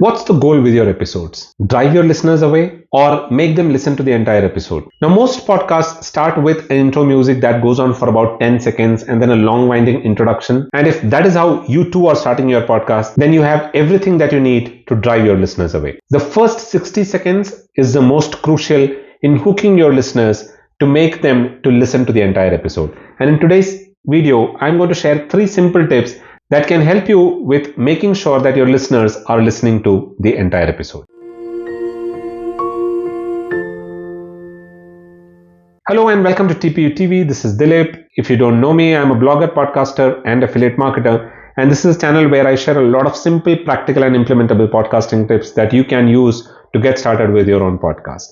What's the goal with your episodes? Drive your listeners away or make them listen to the entire episode? Now, most podcasts start with an intro music that goes on for about 10 seconds and then a long winding introduction. And if that is how you too are starting your podcast, then you have everything that you need to drive your listeners away. The first 60 seconds is the most crucial in hooking your listeners to make them to listen to the entire episode. And in today's video, I'm going to share 3 simple tips that can help you with making sure that your listeners are listening to the entire episode. Hello and welcome to TPU TV. This is Dilip. If you don't know me, I'm a blogger, podcaster, and affiliate marketer. And this is a channel where I share a lot of simple, practical, and implementable podcasting tips that you can use to get started with your own podcast.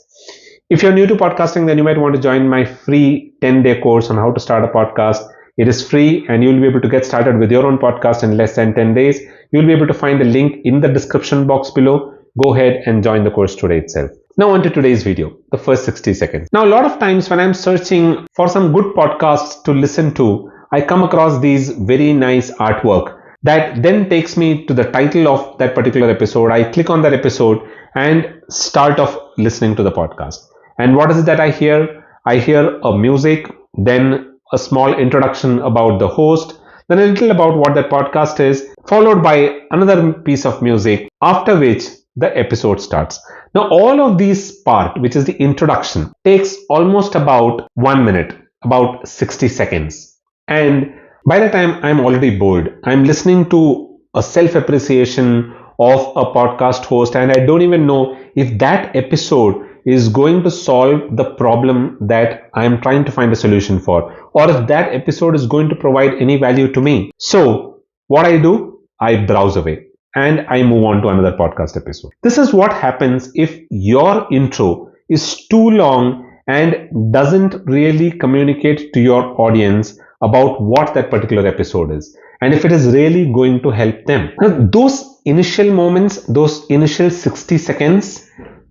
If you're new to podcasting, then you might want to join my free 10-day course on how to start a podcast. It is free and you'll be able to get started with your own podcast in less than 10 days. You'll be able to find the link in the description box below. Go ahead and join the course today itself. Now on to today's video, the first 60 seconds. Now a lot of times when I'm searching for some good podcasts to listen to, I come across these very nice artwork that then takes me to the title of that particular episode. I click on that episode and start off listening to the podcast. And what is it that I hear? I hear a music, then a small introduction about the host, then a little about what that podcast is, followed by another piece of music, after which the episode starts. Now, all of these part, which is the introduction, takes almost about 1 minute, about 60 seconds. And by the time I'm already bored, I'm listening to a self-appreciation of a podcast host, and I don't even know if that episode is going to solve the problem that I'm trying to find a solution for, or if that episode is going to provide any value to me. So what I do, I browse away and I move on to another podcast episode. This is what happens if your intro is too long and doesn't really communicate to your audience about what that particular episode is, and if it is really going to help them. Now, those initial moments, those initial 60 seconds,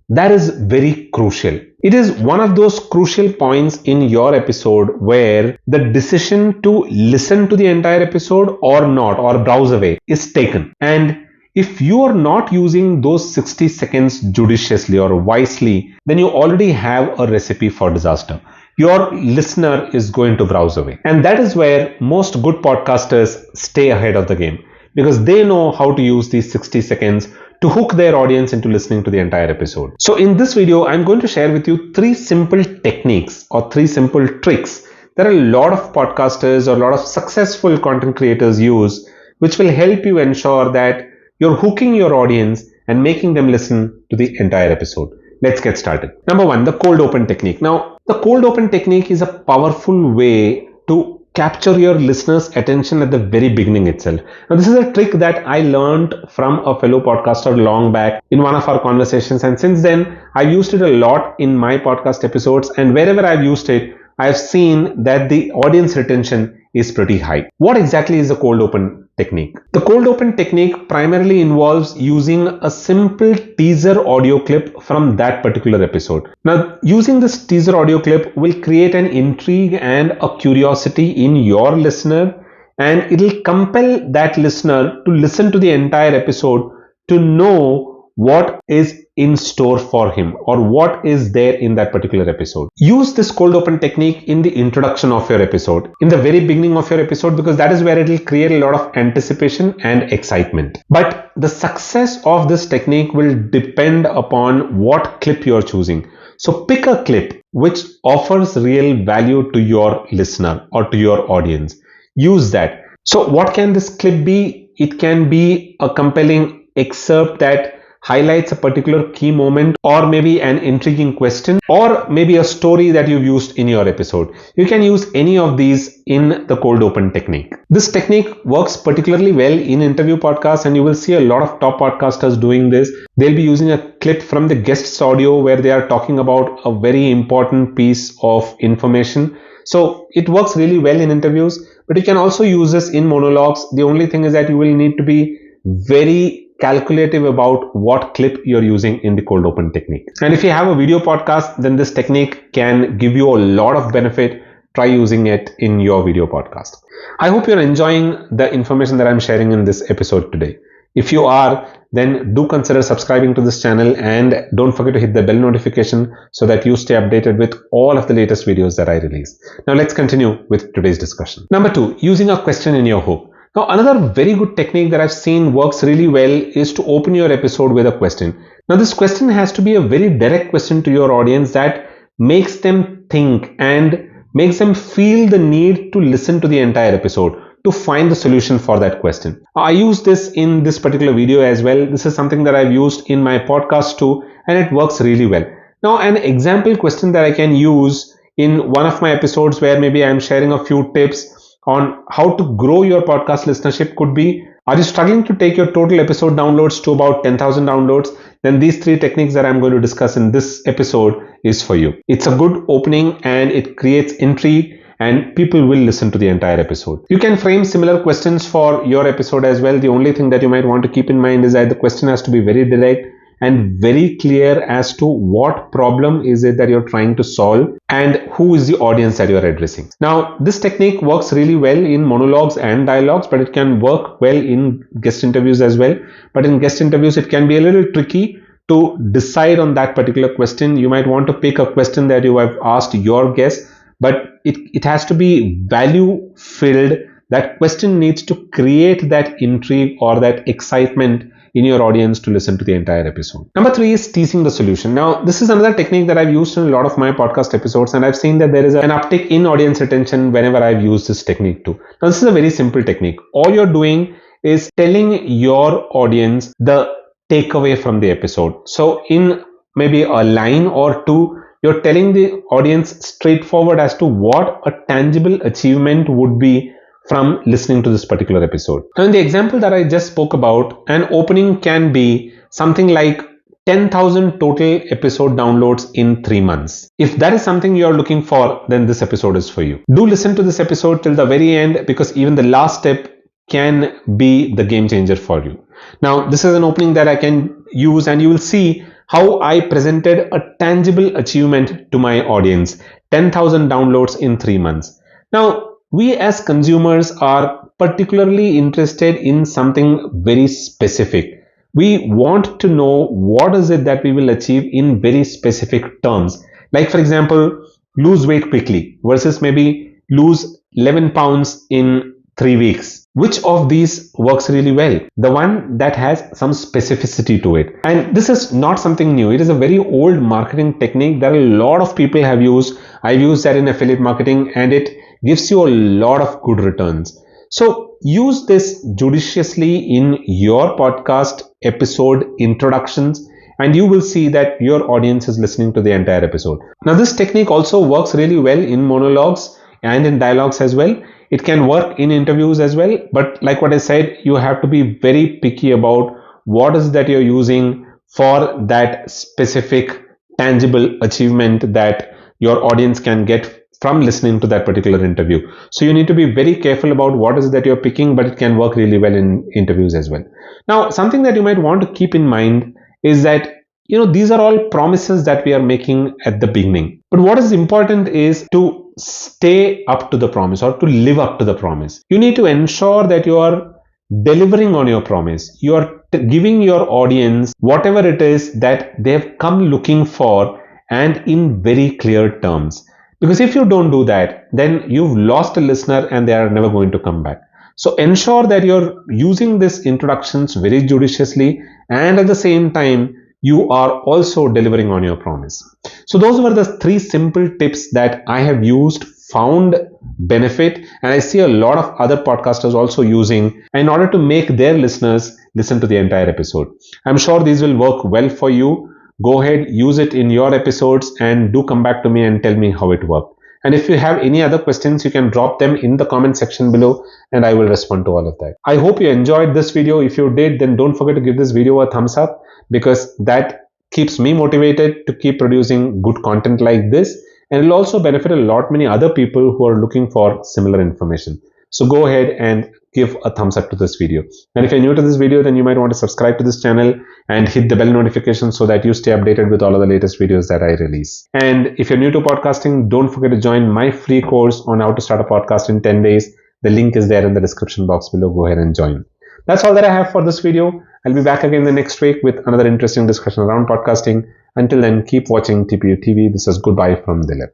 that is very crucial. It is one of those crucial points in your episode where the decision to listen to the entire episode or not, or browse away, is taken. And if you are not using those 60 seconds judiciously or wisely, then you already have a recipe for disaster. Your listener is going to browse away. And that is where most good podcasters stay ahead of the game, because they know how to use these 60 seconds to hook their audience into listening to the entire episode. So in this video, I'm going to share with you 3 simple techniques or 3 simple tricks that a lot of podcasters or a lot of successful content creators use, which will help you ensure that you're hooking your audience and making them listen to the entire episode. Let's get started. Number 1, the cold open technique. Now, the cold open technique is a powerful way to capture your listeners' attention at the very beginning itself. Now, this is a trick that I learned from a fellow podcaster long back in one of our conversations, and since then I've used it a lot in my podcast episodes, and wherever I've used it, I've seen that the audience retention is pretty high. What exactly is the cold open technique? The cold open technique primarily involves using a simple teaser audio clip from that particular episode. Now, using this teaser audio clip will create an intrigue and a curiosity in your listener, and it will compel that listener to listen to the entire episode to know what is in store for him or what is there in that particular episode. Use this cold open technique in the introduction of your episode, in the very beginning of your episode, because that is where it will create a lot of anticipation and excitement. But the success of this technique will depend upon what clip you're choosing. So pick a clip which offers real value to your listener or to your audience. Use that. So what can this clip be? It can be a compelling excerpt that highlights a particular key moment, or maybe an intriguing question, or maybe a story that you've used in your episode. You can use any of these in the cold open technique. This technique works particularly well in interview podcasts, and you will see a lot of top podcasters doing this. They'll be using a clip from the guest's audio where they are talking about a very important piece of information. So it works really well in interviews, but you can also use this in monologues. The only thing is that you will need to be very calculative about what clip you're using in the cold open technique. And if you have a video podcast, then this technique can give you a lot of benefit. Try using it in your video podcast. I hope you're enjoying the information that I'm sharing in this episode today. If you are, then do consider subscribing to this channel and don't forget to hit the bell notification so that you stay updated with all of the latest videos that I release. Now let's continue with today's discussion. Number 2, using a question in your hook. Now another very good technique that I've seen works really well is to open your episode with a question. Now this question has to be a very direct question to your audience that makes them think and makes them feel the need to listen to the entire episode to find the solution for that question. I use this in this particular video as well. This is something that I've used in my podcast too, and it works really well. Now an example question that I can use in one of my episodes where maybe I'm sharing a few tips on how to grow your podcast listenership could be, are you struggling to take your total episode downloads to about 10,000 downloads? Then these 3 techniques that I'm going to discuss in this episode is for you. It's a good opening and it creates intrigue and people will listen to the entire episode. You can frame similar questions for your episode as well. The only thing that you might want to keep in mind is that the question has to be very direct and very clear as to what problem is it that you're trying to solve and who is the audience that you're addressing. Now, this technique works really well in monologues and dialogues, but it can work well in guest interviews as well. But in guest interviews, it can be a little tricky to decide on that particular question. You might want to pick a question that you have asked your guest, but it has to be value filled. That question needs to create that intrigue or that excitement in your audience to listen to the entire episode. Number 3 is teasing the solution. Now, this is another technique that I've used in a lot of my podcast episodes, and I've seen that there is an uptick in audience retention whenever I've used this technique too. Now, this is a very simple technique. All you're doing is telling your audience the takeaway from the episode. So in maybe a line or two, you're telling the audience straightforward as to what a tangible achievement would be from listening to this particular episode. Now, in the example that I just spoke about, an opening can be something like 10,000 total episode downloads in 3 months. If that is something you're looking for, then this episode is for you. Do listen to this episode till the very end because even the last step can be the game changer for you. Now, this is an opening that I can use and you will see how I presented a tangible achievement to my audience. 10,000 downloads in 3 months. Now, we as consumers are particularly interested in something very specific. We want to know what is it that we will achieve in very specific terms. Like for example, lose weight quickly versus maybe lose 11 pounds in 3 weeks. Which of these works really well? The one that has some specificity to it. And this is not something new. It is a very old marketing technique that a lot of people have used. I've used that in affiliate marketing and it gives you a lot of good returns. So use this judiciously in your podcast episode introductions and you will see that your audience is listening to the entire episode. Now this technique also works really well in monologues and in dialogues as well. It can work in interviews as well, but like what I said, you have to be very picky about what is that you're using for that specific tangible achievement that your audience can get from listening to that particular interview. So you need to be very careful about what is it that you're picking, but it can work really well in interviews as well. Now, something that you might want to keep in mind is that these are all promises that we are making at the beginning. But what is important is to stay up to the promise or to live up to the promise. You need to ensure that you are delivering on your promise. You are giving your audience whatever it is that they've come looking for and in very clear terms. Because if you don't do that, then you've lost a listener and they are never going to come back. So ensure that you're using these introductions very judiciously and at the same time, you are also delivering on your promise. So those were the 3 simple tips that I have used, found benefit, and I see a lot of other podcasters also using in order to make their listeners listen to the entire episode. I'm sure these will work well for you. Go ahead, use it in your episodes and do come back to me and tell me how it worked. And if you have any other questions, you can drop them in the comment section below and I will respond to all of that. I hope you enjoyed this video. If you did, then don't forget to give this video a thumbs up because that keeps me motivated to keep producing good content like this. And it will also benefit a lot many other people who are looking for similar information. So go ahead and give a thumbs up to this video. And if you're new to this video, then you might want to subscribe to this channel and hit the bell notification so that you stay updated with all of the latest videos that I release. And if you're new to podcasting, don't forget to join my free course on how to start a podcast in 10 days. The link is there in the description box below. Go ahead and join. That's all that I have for this video. I'll be back again the next week with another interesting discussion around podcasting. Until then, keep watching TPU TV. This is goodbye from Dilip.